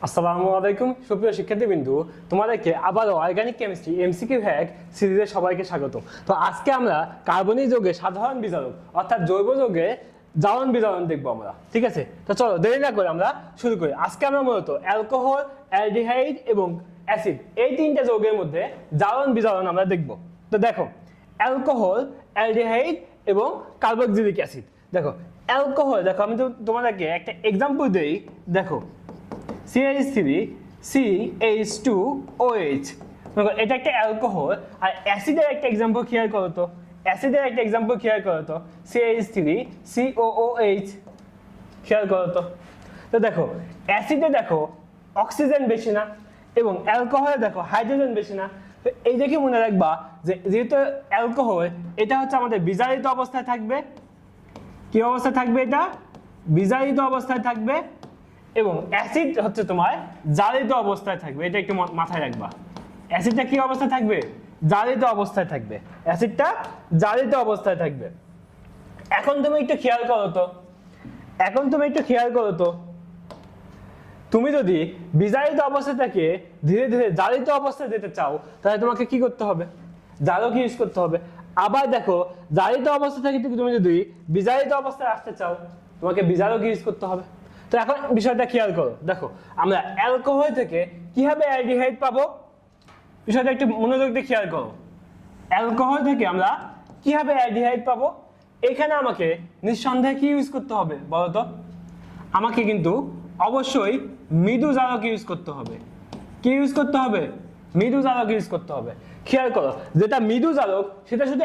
আসসালামু আলাইকুম সুপ্রিয় শিক্ষার্থীবৃন্দু, তোমাদেরকে আবারও অর্গানিক কেমিস্ট্রি এমসিকিউ হ্যাক সিরিজে সবাইকে স্বাগত। তো আজকে আমরা কার্বনিক যৌগের সাধারণ বিজারক অর্থাৎ জৈব যৌগের জারণ বিজারণ দেখবো আমরা। ঠিক আছে, তো চলো দেরি না করে আমরা শুরু করি। আজকে আমরা মূলত অ্যালকোহল, অ্যালডিহাইড এবং অ্যাসিড এই তিনটা যৌগের মধ্যে জারণ বিজারণ আমরা দেখবো। তো দেখো, অ্যালকোহল, অ্যালডিহাইড এবং কার্বক্সিলিক অ্যাসিড। দেখো অ্যালকোহল, দেখো আমি তো তোমাদেরকে একটা এক্সাম্পল দিই। দেখো CH3 CH2OH, এটা একটা অ্যালকোহল। আর অ্যাসিডের একটা এক্সাম্পল খেয়াল করো তো, অ্যাসিডের একটা এক্সাম্পল খেয়াল করো তো, CH3 COOH, খেয়াল করো তো। তো দেখো অ্যাসিডে দেখো অক্সিজেন বেশি না এবং অ্যালকোহলে দেখো হাইড্রোজেন বেশি না। তো এই দেখে মনে রাখবা যে যেহেতু অ্যালকোহল, এটা হচ্ছে আমাদের বিজারিত অবস্থায় থাকবে। কি অবস্থায় থাকবে? এটা বিজারিত অবস্থায় থাকবে। এবং অ্যাসিড হচ্ছে তোমার জারিত অবস্থায় থাকবে। এটা একটু মাথায় রাখবা। অ্যাসিডটা কি অবস্থায় থাকবে? জারিত অবস্থায় থাকবে। অ্যাসিডটা জারিত অবস্থায় থাকবে। এখন তুমি একটু খেয়াল করো তো, তুমি যদি বিজারিত অবস্থা থেকে ধীরে ধীরে জারিত অবস্থায় যেতে চাও, তাহলে তোমাকে কি করতে হবে? জারক ইউজ করতে হবে। আবার দেখো জারিত অবস্থা থেকে তুমি যদি বিজারিত অবস্থায় আসতে চাও, তোমাকে বিজারক ইউজ করতে হবে। তো এখন বিষয়টা খেয়াল করো। দেখো আমরা অ্যালকোহল থেকে কিভাবে অ্যালডিহাইড পাবো, বিষয়টা একটু মনোযোগ দিয়ে খেয়াল করো। অ্যালকোহল থেকে আমরা কিভাবে অ্যালডিহাইড পাবো, এখানে আমাকে নিঃসন্দেহে কি ইউজ করতে হবে বলো তো? আমাকে কিন্তু অবশ্যই মৃদু জারক ইউজ করতে হবে। কি ইউজ করতে হবে? মৃদু জারক ইউজ করতে হবে। খেয়াল করো, যেটা মৃদু জারক সেটা শুধু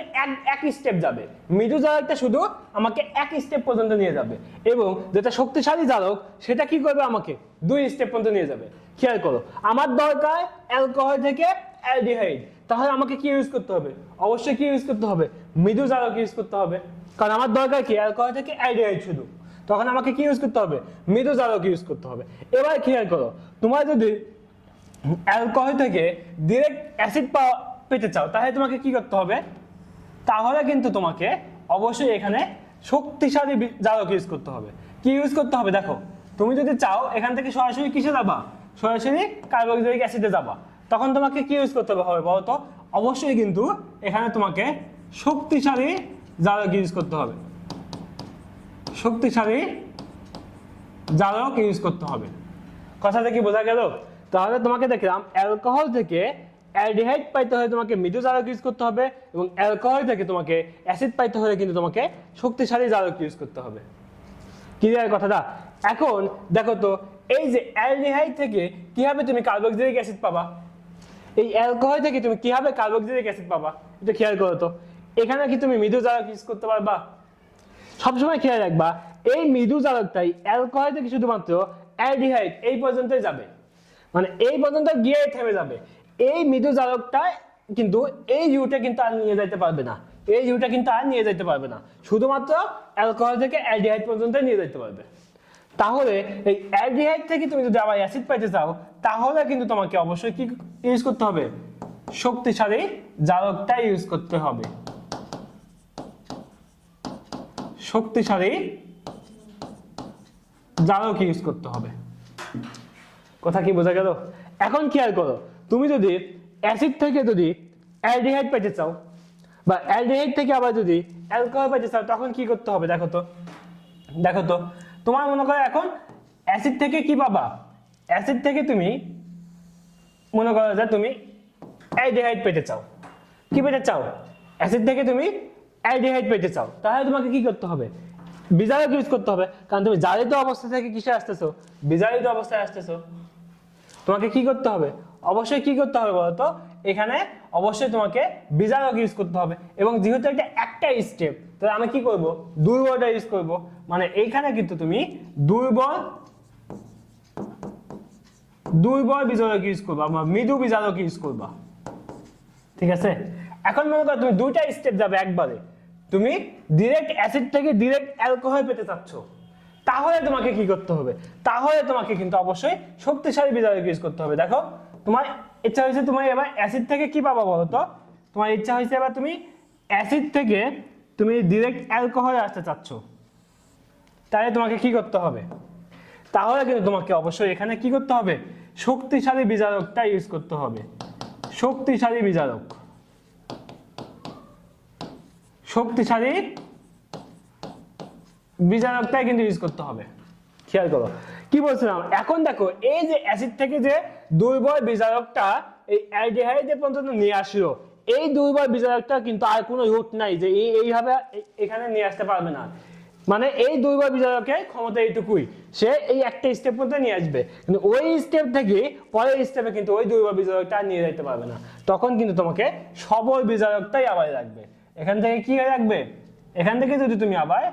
এক স্টেপ যাবে। মৃদু জারকটা শুধু আমাকে এক স্টেপ পর্যন্ত নিয়ে যাবে, এবং যেটা শক্তিশালী জারক সেটা কি করবে? আমাকে 2 স্টেপ পর্যন্ত নিয়ে যাবে। খেয়াল করো, আমার দরকার অ্যালকোহল থেকে অ্যালডিহাইড, তাহলে আমাকে কি ইউজ করতে হবে? অবশ্যই কি ইউজ করতে হবে? মৃদু জারক ইউজ করতে হবে। কারণ আমার দরকার কি? অ্যালকোহল থেকে অ্যালডিহাইড শুধু, তখন আমাকে কি ইউজ করতে হবে? মৃদু জারক ইউজ করতে হবে। এবার খেয়াল করো, তোমার যদি অ্যালকোহল থেকে ডিরেক্ট অ্যাসিড পেতে চাও, তাহলে তোমাকে কি করতে হবে? তাহলে কিন্তু তোমাকে অবশ্যই এখানে শক্তিশালী জারক ইউজ করতে হবে। কি ইউজ করতে হবে? দেখো তুমি যদি চাও এখান থেকে সরাসরি কিসে যাবা? সরাসরি কার্বক্সিলিক অ্যাসিডে যাবা, তখন তোমাকে কি ইউজ করতে হবে বলো তো? অবশ্যই কিন্তু এখানে তোমাকে শক্তিশালী জারক ইউজ করতে হবে। শক্তিশালী জারক ইউজ করতে হবে। কথাটা কি বোঝা গেল? তাহলে তোমাকে দেখলাম অ্যালকোহল থেকে অ্যালডিহাইড পাইতে হলে তোমাকে মৃদু জারক ইউজ করতে হবে, এবং অ্যালকোহল থেকে তোমাকে অ্যাসিড পাইতে হলে কিন্তু তোমাকে শক্তিশালী জারক ইউজ করতে হবে। ক্লিয়ার কথাটা? এখন দেখো তো, এই যে অ্যালডিহাইড থেকে কিভাবে তুমি কার্বক্সিলিক অ্যাসিড পাবা, এই অ্যালকোহল থেকে তুমি কিভাবে কার্বক্সিলিক অ্যাসিড পাবা, এটা খেয়াল করো তো। এখানে কি তুমি মৃদু জারক ইউজ করতে পারবা? সবসময় খেয়াল রাখবা, এই মৃদু জারকটাই অ্যালকোহল থেকে শুধুমাত্র অ্যালডিহাইড এই পর্যন্তই যাবে, মানে এই পর্যন্ত গিয়ে থেমে যাবে। এই মৃদু জারকটা কিন্তু এই ইউটা কিন্তু আর নিয়ে যাইতে পারবে না, এই ইউটা কিন্তু আর নিয়ে যাইতে পারবে না, শুধুমাত্র অ্যালকোহল থেকে অ্যালডিহাইড পর্যন্ত নিয়ে যাইতে পারবে। তাহলে এই অ্যালডিহাইড থেকে তুমি যদি আবার অ্যাসিড পাইতে চাও, তাহলে কিন্তু তোমাকে অবশ্যই কি ইউজ করতে হবে? শক্তিশালী জারকটা ইউজ করতে হবে। শক্তিশালী জারক ইউজ করতে হবে। কথা কি বোঝা গেল? এখন খেয়াল করো, তুমি যদি অ্যাসিড থেকে যদি অ্যালডিহাইড পেতে চাও, বা অ্যালডিহাইড থেকে আবার যদি অ্যালকোহল পেতে চাও, তখন কি করতে হবে? দেখো তো তোমার মনে করো এখন অ্যাসিড থেকে কি পাবা? অ্যাসিড থেকে তুমি মনে করো যে তুমি অ্যালডিহাইড পেতে চাও। কি পেতে চাও? অ্যাসিড থেকে তুমি অ্যালডিহাইড পেতে চাও, তাহলে তোমাকে কি করতে হবে? বিজারক ইউজ করতে হবে। কারণ তুমি জারিত অবস্থা থেকে কিসে আসতেছো? বিজারিত অবস্থায় আসতেছো। তোমাকে কি করতে হবে? অবশ্যই কি করতে হবে বলতো? এখানে অবশ্যই তোমাকে বিজারক ইউজ করতে হবে। এবং যেহেতু এটা একটা স্টেপ, তাহলে আমি কি করব? দুর্বলটা ইউজ করব। মানে এইখানে কিন্তু তুমি দুর্বল বিজারক ইউজ করবা, বা মৃদু বিজারক ইউজ করবা। ঠিক আছে? এখন মনে করো তুমি দুইটা স্টেপ যাবে একবারে, তুমি ডিরেক্ট অ্যাসিড থেকে ডিরেক্ট অ্যালকোহল পেতে চাচ্ছ, তাহলে তোমাকে কি করতে হবে? তাহলে তোমাকে কিন্তু অবশ্যই শক্তিশালী বিজারক ইউজ করতে হবে। দেখো তোমার ইচ্ছা হয়েছে তোমার এবার অ্যাসিড থেকে কি পাবা বলো তো? তোমার ইচ্ছা হয়েছে এবার তুমি অ্যাসিড থেকে তুমি ডিরেক্ট অ্যালকোহলে আসতে চাচ্ছ, তাহলে তোমাকে কি করতে হবে? তাহলে কিন্তু তোমাকে অবশ্যই এখানে কি করতে হবে, শক্তিশালী বিজারকটা ইউজ করতে হবে। শক্তিশালী বিজারক, শক্তিশালী বিজারকটাই কিন্তু ইউজ করতে হবে। খেয়াল করো কি বলছিলাম, এখন দেখো এই যে অ্যাসিড থেকে যে দুর্বল বিজারকটা এই অ্যালডিহাইডে পর্যন্ত নিয়ে আসলো, এই দুর্বল বিজারকটা কিন্তু আর কোনো রুট নাই যে এইভাবে এখানে নিয়ে আসতে পারবে না। মানে এই দুর্বল বিজারকের ক্ষমতা এইটুকুই, সে এই একটা স্টেপ মধ্যে নিয়ে আসবে, কিন্তু ওই স্টেপ থেকে পরের স্টেপে কিন্তু ওই দুর্বল বিজারকটা আর নিয়ে যেতে পারবে না। তখন কিন্তু তোমাকে সবল বিজারকটাই আবার রাখবে। এখান থেকে কি রাখবে, এখান থেকে যদি তুমি আবার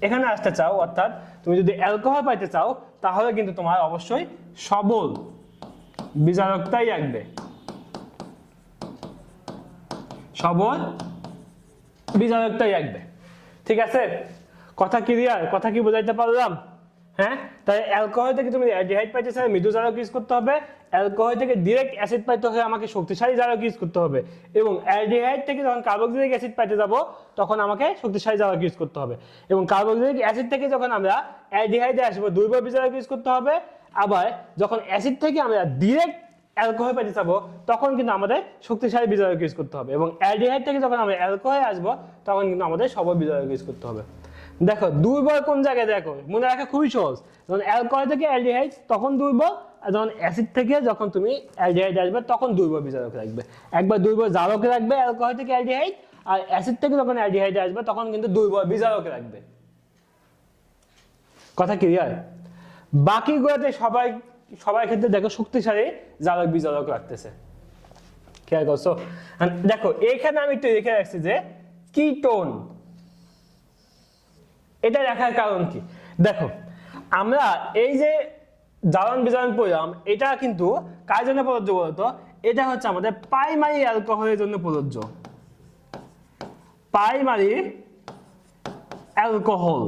এখানে আসতে চাও, অর্থাৎ তুমি যদি অ্যালকোহল পাইতে চাও, তাহলে কিন্তু তোমার অবশ্যই সবল বিজারকটাই রাখবে। সবল বিজারকটাই রাখবে। ঠিক আছে, কথা ক্লিয়ার? কথা কি বোঝাইতে পারলাম? হ্যাঁ, তাই অ্যালকোহল থেকে তুমি অ্যালডিহাইড পাইতে চাইলে মৃদু জারক ইউজ করতে হবে, অ্যালকোহল থেকে ডিরেক্ট অ্যাসিড পাইতে হলে আমাকে শক্তিশালী জারক ইউজ করতে হবে, এবং অ্যালডিহাইড থেকে যখন কার্বক্সিলিক অ্যাসিড পাইতে যাব তখন আমাকে শক্তিশালী জারক ইউজ করতে হবে, এবং কার্বক্সিলিক অ্যাসিড থেকে যখন আমরা অ্যালডিহাইডে আসবো দুর্বল বিজারক ইউজ করতে হবে। আবার যখন অ্যাসিড থেকে আমরা ডিরেক্ট অ্যালকোহল পাইতে যাবো তখন কিন্তু আমাদের শক্তিশালী বিজারক ইউজ করতে হবে, এবং অ্যালডিহাইড থেকে যখন আমরা অ্যালকোহলে আসবো তখন কিন্তু আমাদের সবল বিজারক ইউজ করতে হবে। দেখো দুর্বল কোন জায়গায়, দেখো মনে রাখা খুবই সহজ, যখন অ্যালকোহল থেকে অ্যালডিহাইড তখন দুর্বল, আর যখন অ্যাসিড থেকে যখন তুমি অ্যালডিহাইড আসবে তখন দুর্বল বিজারক রাখবে। একবার দুর্বল জারক রাখবে অ্যালকোহল থেকে অ্যালডিহাইড, আর অ্যাসিড থেকে যখন অ্যালডিহাইড আসবে তখন কিন্তু দুর্বল বিজারক রাখবে। কথা ক্লিয়ার? বাকিগুলোতে সবার ক্ষেত্রে দেখো শক্তিশালী জারক বিজারক রাখতেছে। খেয়াল করছো? দেখো এখানে আমি একটু লিখে রাখছি যে কিটোন, এটা দেখার কারণ কি, দেখো আমরা এই যে জারণ বিজারণ পড়লাম, এটা কিন্তু কার জন্য প্রযোজ্য বলতো? এটা হচ্ছে আমাদের প্রাইমারি অ্যালকোহলের জন্য প্রযোজ্য। প্রাইমারি অ্যালকোহল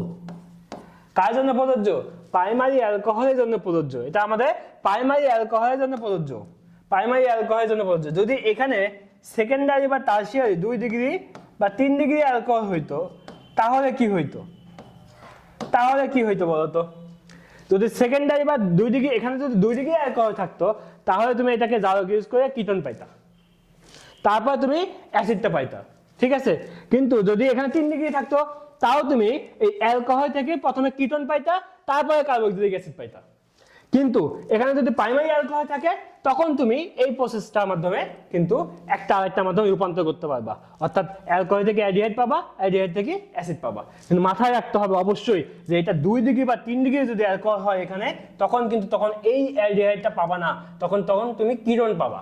কার জন্য প্রযোজ্য? প্রাইমারি অ্যালকোহলের জন্য প্রযোজ্য। এটা আমাদের প্রাইমারি অ্যালকোহলের জন্য প্রযোজ্য। প্রাইমারি অ্যালকোহলের জন্য প্রযোজ্য। যদি এখানে সেকেন্ডারি বা টারশিয়ারি 2 ডিগ্রি বা 3 ডিগ্রি অ্যালকোহল হইতো, তাহলে কি হইতো? তাহলে কি হইতো বলতো? যদি সেকেন্ডারি বা 2 ডিগ্রি, এখানে যদি 2 ডিগ্রি অ্যালকোহল থাকতো তাহলে তুমি এটাকে জারক ইউজ করে কিটোন পাইতা, তারপর তুমি অ্যাসিডটা পাইতা। ঠিক আছে, কিন্তু যদি এখানে 3 ডিগ্রি থাকতো তাও তুমি এই অ্যালকোহল থেকে প্রথমে কিটোন পাইতা, তারপরে কার্বক্সিলিক অ্যাসিড পাইতা। কিন্তু এখানে যদি প্রাইমারি অ্যালকোহল থাকে তখন তুমি এই প্রসেসটার মাধ্যমে কিন্তু একটা আরেকটার মাধ্যমে রূপান্তর করতে পারবা, অর্থাৎ অ্যালকোহল থেকে অ্যালডিহাইড পাবা, অ্যালডিহাইড থেকে অ্যাসিড পাবা। কিন্তু মাথায় রাখতে হবে অবশ্যই যে এটা 2 ডিগ্রি বা 3 ডিগ্রি যদি অ্যালকোহল হয় এখানে, তখন কিন্তু তখন এই অ্যালডিহাইডটা পাবা না, তখন তুমি কিটোন পাবা।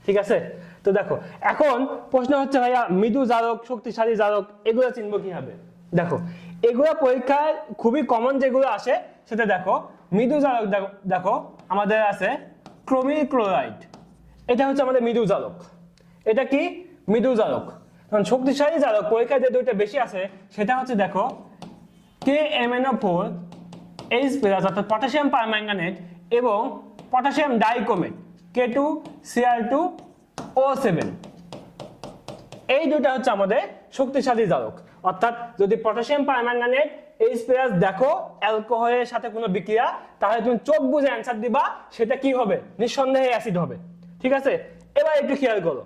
ঠিক আছে, তো দেখো এখন প্রশ্ন হচ্ছে ভাইয়া মৃদু জারক, শক্তিশালী জারক এগুলো চিনবো কিভাবে? দেখো এগুলো পরীক্ষায় খুবই কমন যেগুলো আসে সেটা দেখো। মৃদু জারক দেখো আমাদের আছে ক্রোমিক ক্লোরাইড, এটা হচ্ছে আমাদের মৃদু জারক। এটা কি? মৃদু জারক। কারণ শক্তিশালী জারক পরীক্ষায় যে দুইটা বেশি আছে সেটা হচ্ছে দেখো KMnO4 H+, অর্থাৎ পটাশিয়াম পারম্যাঙ্গানেট, এবং পটাশিয়াম ডাইক্রোমেট K2Cr2O7। এই দুটো হচ্ছে আমাদের শক্তিশালী জারক। অর্থাৎ যদি পটাশিয়াম পারম্যাঙ্গানেট H+ দেখো অ্যালকোহলের সাথে কোনো বিক্রিয়া, তাহলে তুমি চোখ বুঝে অ্যান্সার দিবা সেটা কি হবে? নিঃসন্দেহে অ্যাসিড হবে। ঠিক আছে, এবার একটু খেয়াল করো,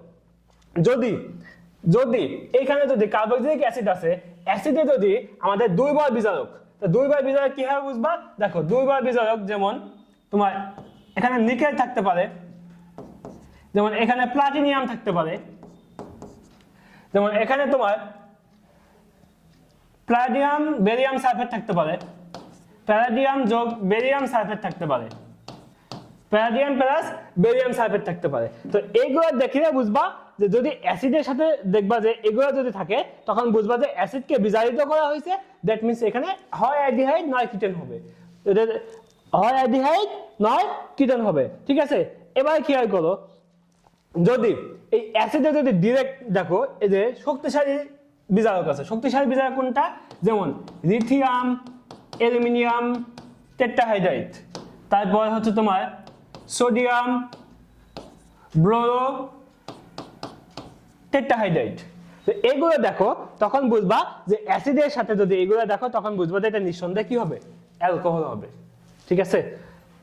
যদি এখানে যদি কার্বক্সিলিক অ্যাসিড আছে, অ্যাসিডে যদি আমাদের দুর্বল বিজারক, তো দুর্বল বিজারক কিভাবে বুঝবা? দেখো দুর্বল বিজারক যেমন তোমার এখানে নিকেল থাকতে পারে, যেমন এখানে প্লাটিনিয়াম থাকতে পারে, যেমন এখানে তোমার প্যালাডিয়াম বেরিয়াম সালফেট থাকতে পারে, প্যালাডিয়াম যোগ বেরিয়াম সালফেট থাকতে পারে, প্যালাডিয়াম প্লাস বেরিয়াম সালফেট থাকতে পারে। তো এইগুলো দেখলে বুঝবা যে যদি অ্যাসিডের সাথে দেখবা যে এগুলো যদি থাকে তখন বুঝবা যে অ্যাসিডকে বিজারিত করা হয়েছে, দ্যাট মিন্স এখানে হয় অ্যালডিহাইড নয় কিটোন হবে, হয় অ্যালডিহাইড নয় কিটোন হবে। ঠিক আছে, এবার খেয়াল করো, যদি এই অ্যাসিডে যদি ডিরেক্ট দেখো এই যে শক্তিশালী বিজারক আছে, শক্তিশালী বিজারক কোনটা? যেমন লিথিয়াম, অ্যালুমিনিয়াম টেট্রাহাইড্রাইড, তারপর হচ্ছে তোমার সোডিয়াম ব্রোমো টেট্রাহাইড্রাইড। তো এগুলো দেখো তখন বুঝবা যে অ্যাসিডের সাথে যদি এগুলো দেখো তখন বুঝবা যে এটা নিঃসন্দেহে কি হবে? অ্যালকোহল হবে। ঠিক আছে,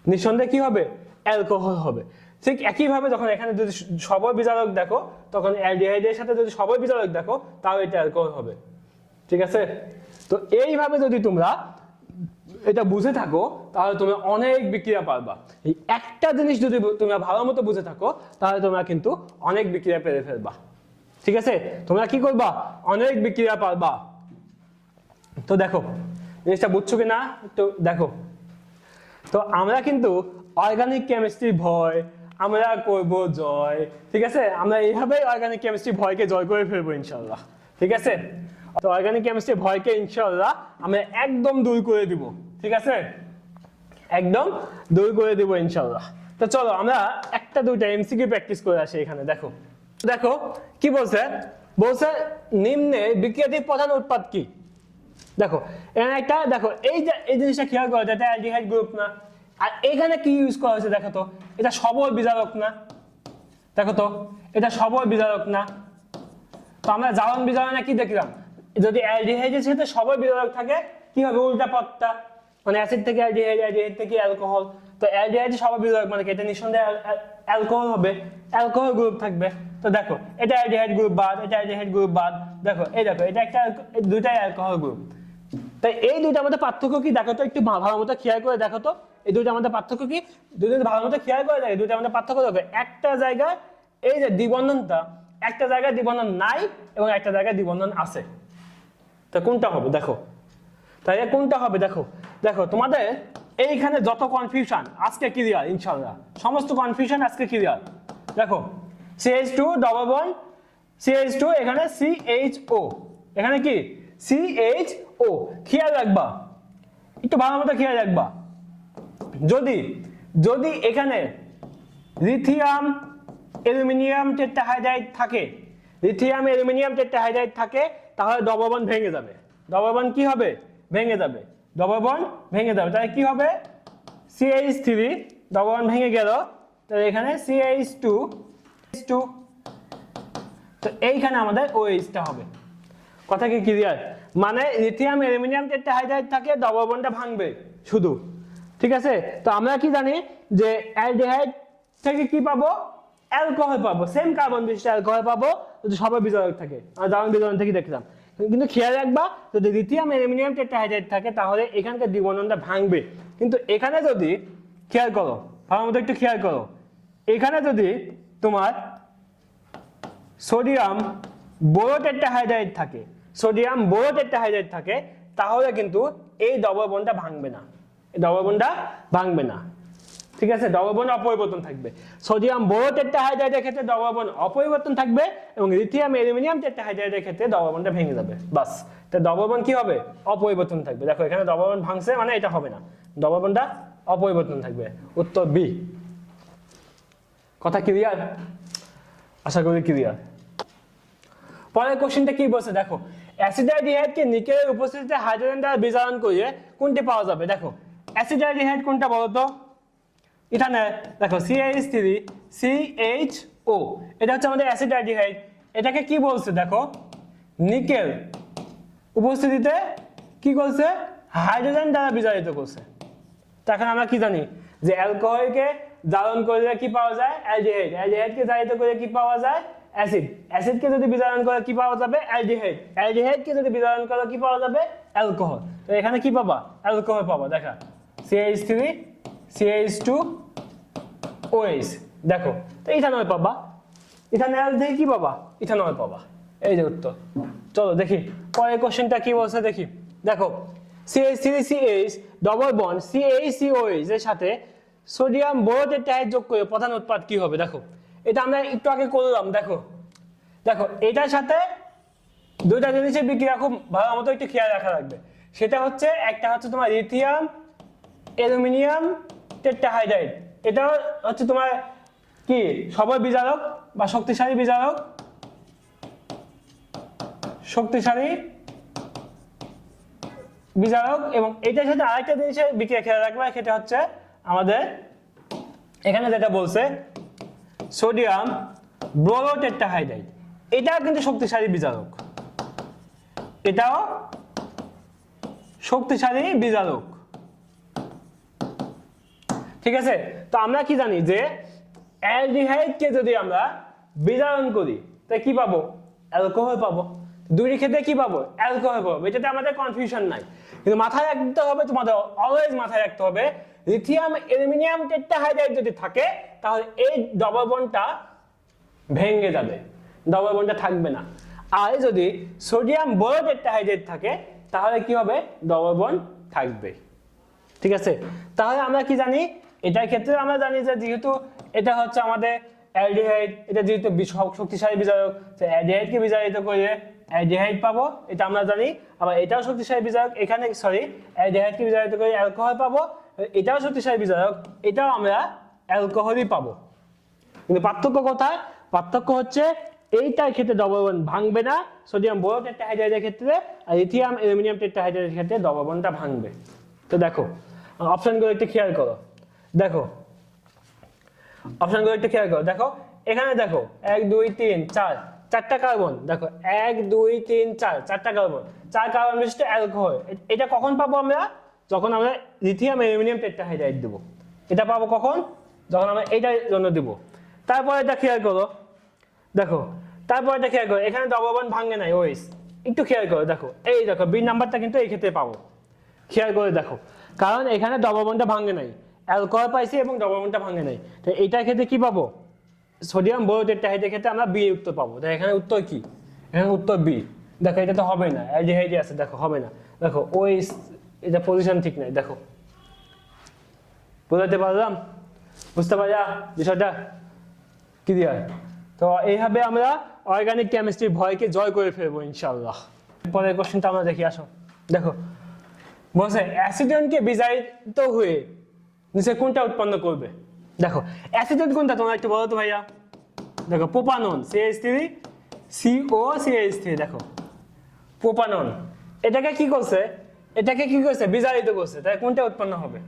নিঃসন্দেহে কি হবে? অ্যালকোহল হবে। ঠিক একইভাবে যখন এখানে যদি সবল বিজারক দেখো, তখন অ্যালডিহাইডের সাথে যদি সবল বিজারক দেখো, তাও এটা অ্যালকোহল হবে। ঠিক আছে, তো এইভাবে যদি তোমরা এটা বুঝে থাকো, তাহলে তোমরা অনেক বিক্রিয়া পারবা। এই একটা জিনিস যদি তোমরা ভালো মতো বুঝে থাকো, তাহলে তোমরা কিন্তু অনেক বিক্রিয়া পেরে ফেলবা। ঠিক আছে, তোমরা কি করবা? অনেক বিক্রিয়া পারবা। তো দেখো জিনিসটা বুঝছো কিনা একটু দেখো। তো আমরা কিন্তু অর্গানিক কেমিস্ট্রি ভয় আমরা করব জয়। ঠিক আছে, আমরা এইভাবে অর্গানিক কেমিস্ট্রি ভয়কে জয় করে ফেলবো ইনশাআল্লাহ। ঠিক আছে, তো অর্গানিক কেমিস্ট্রি ভয়কে ইনশাআল্লাহ আমরা একদম দূর করে দিব। ঠিক আছে, একদম দূর করে দিব ইনশাআল্লাহ। তো চলো আমরা একটা দুইটা এমসিকিউ প্র্যাকটিস করে আসি এখানে। দেখো দেখো কি বলছে, বলছে নিম্নে বিক্রিয়াটির প্রধান উৎপাদ কি? দেখো এখানে একটা, দেখো এই জিনিসটা খেয়াল করো, এটা অ্যালডিহাইড গ্রুপ না। আর এখানে কি ইউজ করা হয়েছে দেখো তো, এটা সবল বিজারক না। দেখো তো এটা সবল বিজারক না। তো আমরা জারণ বিজারণে কি দেখলাম, যদি অ্যালডিহাইডের সাথে সবল বিজারক থাকে কি হবে? উল্টা পথটা, মানে অ্যাসিড থেকে অ্যালডিহাইড, অ্যালডিহাইড থেকে অ্যালকোহল। তো অ্যালডিহাইড সবল বিজারক মানে এটা নিঃসন্দেহে অ্যালকোহল হবে, অ্যালকোহল গ্রুপ থাকবে। তো দেখো এটা অ্যালডিহাইড গ্রুপ বাদ, এটা অ্যালডিহাইড গ্রুপ বাদ। দেখো এই দেখো এটা একটা, দুইটাই অ্যালকোহল গ্রুপ। তাই এই দুইটার মধ্যে পার্থক্য কি দেখো তো, একটু ভালো মতো খেয়াল করে দেখো তো, এই দুইটার মধ্যে পার্থক্য কি? দুইটা ভালো মতো খেয়াল করে দেখো, দুইটার মধ্যে পার্থক্য দেখো। একটা জায়গায় এই যে দ্বিবন্ধনটা, একটা জায়গায় দ্বিবন্ধন নাই এবং একটা জায়গায় দ্বিবন্ধন আছে। তো কোনটা হবে দেখো, তাই কোনটা হবে দেখো। দেখো তোমাদের এইখানে যত কনফিউশন আজকে ক্লিয়ার ইনশাআল্লাহ, সমস্ত কনফিউশন আজকে ক্লিয়ার। দেখো CH2 ডবল বন্ড CH2, এখানে CHO, এখানে কি CHO। খেয়াল রাখবা, একটু ভালো মতো খেয়াল রাখবা, যদি যদি এখানে লিথিয়াম অ্যালুমিনিয়াম টেট্রাহাইড্রাইড থাকে, লিথিয়াম অ্যালুমিনিয়াম টেট্রাহাইড্রাইড থাকে, তাহলে ডবল বন্ড ভেঙে যাবে। ডবল বন্ড কি হবে? ভেঙে যাবে। ডবল বন্ড ভেঙে যাবে, তাহলে কি হবে? CH3 ডবল বন্ড ভেঙে গেল, তাহলে এখানে CH2। তো এইখানে আমাদের OH টা হবে। কথা কি ক্লিয়ার? মানে লিথিয়াম অ্যালুমিনিয়াম টেট্রাহাইড্রাইড থাকে, ডবল বন্ডটা ভাঙবে শুধু। ঠিক আছে, তো আমরা কি জানি যে অ্যালডিহাইড থেকে কি পাবো? অ্যালকোহল পাবো, সেম কার্বন বিশিষ্ট অ্যালকোহল পাবো যদি সবাই বিজারক থাকে। আমরা জারণ বিজারণ থেকে দেখলাম, কিন্তু খেয়াল রাখবা যদি লিথিয়াম অ্যালুমিনিয়াম টেট্রাহাইড্রাইড থাকে তাহলে এখানকার দ্বিবন্ধনটা ভাঙবে। কিন্তু এখানে যদি খেয়াল করো, ভালো মতো একটু খেয়াল করো, এখানে যদি তোমার সোডিয়াম বোরো টেট্রাহাইড্রাইড থাকে, সোডিয়াম বোরো টেট্রাহাইড্রাইড থাকে, তাহলে কিন্তু এই ডবল বন্ডটা ভাঙবে না, এই ডবল বন্ডটা ভাঙবে না। ঠিক আছে, ডবল বন্ড অপরিবর্তন থাকবে। সোডিয়াম বোরো টেট্রাহাইড্রাইডের ক্ষেত্রে ডবল বন্ড অপরিবর্তন থাকবে এবং লিথিয়াম অ্যালুমিনিয়াম টেট্রাহাইড্রাইডের ক্ষেত্রে ডবল বন্ডটা ভেঙে যাবে। বাস, তো ডবল বন্ড কি হবে? অপরিবর্তন থাকবে। দেখো এখানে ডবল বন্ড ভাঙছে মানে এটা হবে না, ডবল বন্ডটা অপরিবর্তন থাকবে। উত্তর বি। কথা ক্লিয়ার? আশা করি ক্লিয়ার। পরের কোশ্চেনটা কি বলছে দেখো, অ্যাসিডাইডিহাইডকে নিকেলের উপস্থিতিতে হাইড্রোজেন দ্বারা বিজারণ করে কোনটি পাওয়া যাবে? দেখো অ্যাসিডাইডিহাইড কোনটা বলো তো? এখানে দেখো CH3 CHO, এটা হচ্ছে আমাদের অ্যাসিডাইডিহাইড। এটাকে কি বলছে দেখো, নিকেল উপস্থিতিতে কি করছে? হাইড্রোজেন দ্বারা বিজারিত করছে। তখন আমরা কি জানি যে অ্যালকোহলকে জারণ করলে কি পাওয়া যায়? অ্যালডিহাইড। অ্যালডিহাইডকে জারিত করে কি পাওয়া যায়? অ্যাসিড। অ্যাসিডকে যদি বিজারণ করে কি পাওয়া যাবে? অ্যালডিহাইড। অ্যালডিহাইডকে যদি বিজারণ করে কি পাওয়া যাবে? অ্যালকোহল। তো এখানে কি পাবা? অ্যালকোহল পাবা। দেখা CH3 CH2 OH। দেখো তো ইথানল পাবা, ইথানল থেকে কি পাবা? ইথানল পাবা। এই যে উত্তর। চলো দেখি পরের কোশ্চেনটা কি বলছে দেখি। দেখো CH3CH ডবল বন্ড CaCOH এর সাথে সোডিয়াম বোরো টেট্রাহাইড যোগ করে প্রধান উৎপাদ কি হবে? দেখো এটা আমরা একটু আগে করলাম। দেখো দেখো এটার সাথে দুইটা জিনিসের বিক্রিয়া খুব ভালো মতো একটু খেয়াল রাখা লাগবে। সেটা হচ্ছে, একটা হচ্ছে তোমার লিথিয়াম অ্যালুমিনিয়াম টেট্রাহাইড্রাইড, এটা হচ্ছে তোমার কি সবল বিজারক বা শক্তিশালী বিজারক, শক্তিশালী বিজারক। এবং এটার সাথে আরেকটা জিনিসের বিক্রিয়া খেয়াল রাখবে, সেটা হচ্ছে আমাদের এখানে যেটা বলছে সোডিয়াম বোরো টেট্রাহাইড্রাইড, এটাও কিন্তু শক্তিশালী বিজারক, এটাও শক্তিশালী বিজারক। ঠিক আছে, তো আমরা কি জানি যে অ্যালডিহাইডকে যদি আমরা বিজারণ করি তাই কি পাবো, অ্যালকোহল পাবো। দুইটি ক্ষেত্রে কি পাবো, অ্যালকোহল পাবো, এটাতে আমাদের কনফিউশন নাই। কিন্তু মাথায় রাখতে হবে, তোমাদের অলওয়েজ মাথায় রাখতে হবে, লিথিয়াম অ্যালুমিনিয়াম টেট্রাহাইড্রাইড যদি থাকে তাহলে এই ডবল বন্ডটা ভেঙে যাবে, ডবল বন্ডটা থাকবে না। আর যদি সোডিয়াম বোরো টেট্রাহাইড্রাইড থাকে তাহলে কি হবে, ডবল বন্ড থাকবে। ঠিক আছে, তাহলে আমরা কি জানি, এটার ক্ষেত্রে আমরা জানি যে যেহেতু এটা হচ্ছে আমাদের অ্যালডিহাইড, এটা যেহেতু শক্তিশালী বিজারক, অ্যালডিহাইডকে বিজারিত করে অ্যালডিহাইড পাবো, এটা আমরা জানি। আবার এটাও শক্তিশালী বিজারক, এখানে সরি অ্যালডিহাইডকে বিজারিত করে অ্যালকোহল পাবো, এটাও শক্তিশালী বিজারক, এটাও আমরা অ্যালকোহলই পাবো। কিন্তু পার্থক্য কোথায়, পার্থক্য হচ্ছে এইটার ক্ষেত্রে ডবল বন্ড ভাঙবে না সোডিয়াম বোরো টেট্রাহাইড্রাইডের ক্ষেত্রে, আর লিথিয়াম অ্যালুমিনিয়াম টেট্রাহাইড্রাইডের ক্ষেত্রে ডবল বন্ডটা ভাঙবে। তো দেখো অপশনগুলো একটু খেয়াল করো, দেখো অপশনগুলো একটু খেয়াল করো, দেখো এখানে দেখো 1 2 3 4 চারটা কার্বন, দেখো 1 2 3 4 চারটা কার্বন, 4 কার্বন বিশিষ্ট অ্যালকোহল। এটা কখন পাবো আমরা, যখন আমরা লিথিয়াম অ্যালুমিনিয়াম টেট্রাহাইড্রাইড দেবো। এটা পাবো কখন, যখন আমরা এইটার জন্য দেব। তারপরে এটা খেয়াল করো, দেখো তারপরে এটা খেয়াল করো, এখানে ডবল বন্ড ভাঙে নাই ওইস, একটু খেয়াল করো, দেখো এই দেখো বি নাম্বারটা কিন্তু এই ক্ষেত্রে পাবো, খেয়াল করে দেখো, কারণ এখানে ডবল বন্ডটা ভাঙে নাই, অ্যালকোহল পাইছি এবং ডবল বন্ডটা ভাঙে নাই। তো এটার ক্ষেত্রে কি পাবো, সোডিয়াম বোরো টেট্রাহাইড্রাইডের ক্ষেত্রে আমরা বি উত্তর পাবো। তাই এখানে উত্তর কি, এখানে উত্তর বি। দেখো এটা তো হবে না, অ্যালডিহাইড আছে, দেখো হবে না, দেখো ওই এটা পজিশন ঠিক নাই, দেখো বুঝাতে পারলাম, বুঝতে পারলা বিষয়টা ক্লিয়ার? তো এইভাবে আমরা অর্গানিক কেমিস্ট্রির ভয়কে জয় করে ফেলবো ইনশাআল্লাহ। পরের কোশ্চেনটা আমরা দেখি, আসো দেখো বলছে অ্যাসিডনকে বিজারিত হয়ে নিচে কোনটা উৎপন্ন করবে। দেখো অ্যাসিডন কোনটা তোমরা একটু বলো তো ভাইয়া, দেখো প্রোপানন CH3 COCH3, দেখো প্রোপানন এটাকে কি করছে, এটাকে কি করছে, বিজারিত করছে, তাই কোনটা উৎপন্ন হবে।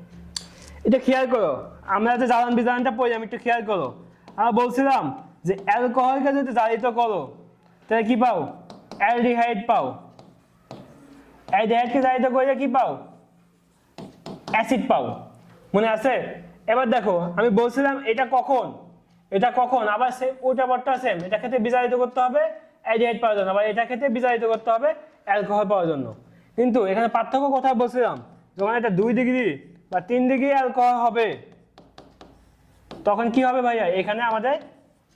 এটা খেয়াল করো, আমরা যে জ্বালান বিজারণটা পড়লাম একটু খেয়াল করো, আমরা বলছিলাম যে অ্যালকোহলকে যদি জারিত করো তাহলে কি পাও, অ্যালডিহাইড পাও, অ্যালডিহাইডকে জারিত করলে কি পাও, অ্যাসিড পাও, মনে আছে? এবার দেখো আমি বলছিলাম এটা কখন, এটা কখন, আবার সেম ওটা বটটা সেম, এটা ক্ষেত্রে বিজারিত করতে হবে অ্যালডিহাইড পাওয়ার জন্য, আবার এটা ক্ষেত্রে বিজারিত করতে হবে অ্যালকোহল পাওয়ার জন্য। কিন্তু এখানে পার্থক্য কোথায় বলছিলাম, যখন এটা 2 ডিগ্রি বা 3 ডিগ্রি অ্যালকোহল হবে তখন কি হবে ভাইয়া, এখানে আমাদের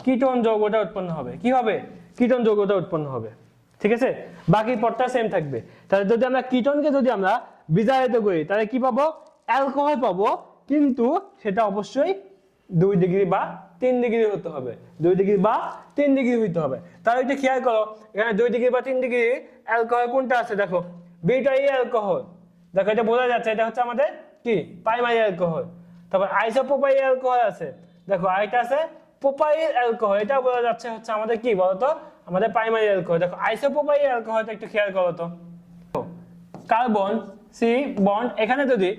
কিটোন যৌগটা উৎপন্ন হবে, কি হবে, কিটোন যৌগটা উৎপন্ন হবে। ঠিক আছে, বাকি পদটা সেম থাকবে। তাহলে যদি আমরা কিটোনকে যদি আমরা বিজারিত করি তাহলে কি পাবো, অ্যালকোহল পাবো, কিন্তু সেটা অবশ্যই 2 ডিগ্রি বা 3 ডিগ্রি হতে হবে, 2 ডিগ্রি বা 3 ডিগ্রি হইতে হবে। তাহলে এটা খেয়াল করো, এখানে 2 ডিগ্রি বা 3 ডিগ্রি অ্যালকোহল কোনটা আছে, দেখো বিটাই অ্যালকোহল, দেখো এটা বোঝা যাচ্ছে, এটা হচ্ছে আমাদের কি প্রাইমারি অ্যালকোহল। তারপর আইসোপ্রোপাইল অ্যালকোহল আছে, দেখো আরেকটা আছে প্রোপাইল অ্যালকোহল, এটা বোঝা যাচ্ছে হচ্ছে আমাদের কি বলতো, আমাদের প্রাইমারি অ্যালকোহল। দেখো আইসোপ্রোপাইল অ্যালকোহলটা একটু খেয়াল করো তো, কার্বন সি বন্ড, এখানে যদি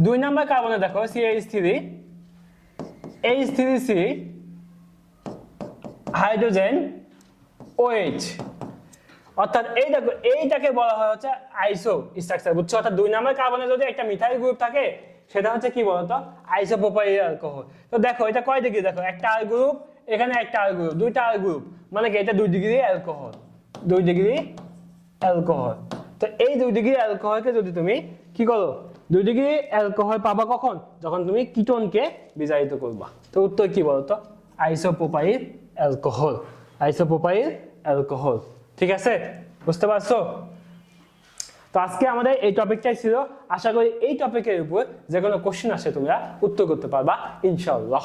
2 নাম্বার কার্বনে দেখো CH3 H3C হাইড্রোজেন OH, অর্থাৎ এই দেখো এইটাকে বলা হয় হচ্ছে আইসো স্ট্রাকচার, বুঝছো? অর্থাৎ 2 নাম্বার কার্বনে যদি একটা মিথাইল গ্রুপ থাকে সেটা হচ্ছে কি বলতো, আইসোপ্রোপাইল অ্যালকোহল। তো দেখো এটা কয় ডিগ্রি, দেখো একটা আর গ্রুপ, এখানে একটা আর গ্রুপ, দুইটা আর গ্রুপ, মানে কি এটা 2 ডিগ্রি অ্যালকোহল, 2 ডিগ্রি অ্যালকোহল। তো এই 2 ডিগ্রি অ্যালকোহলকে যদি তুমি কি করো, 2 ডিগ্রি অ্যালকোহল পাবা কখন, যখন তুমি কিটোনকে বিজারিত করবা। তো উত্তর কি বলতো, আইসোপ্রোপাইল অ্যালকোহল, আইসোপ্রোপাইল অ্যালকোহল। ঠিক আছে, বুঝতে পারছো? তো আজকে আমাদের এই টপিকটাই ছিল, আশা করি এই টপিকের উপর যে কোনো কোশ্চেন আসে তোমরা উত্তর করতে পারবা ইনশাআল্লাহ।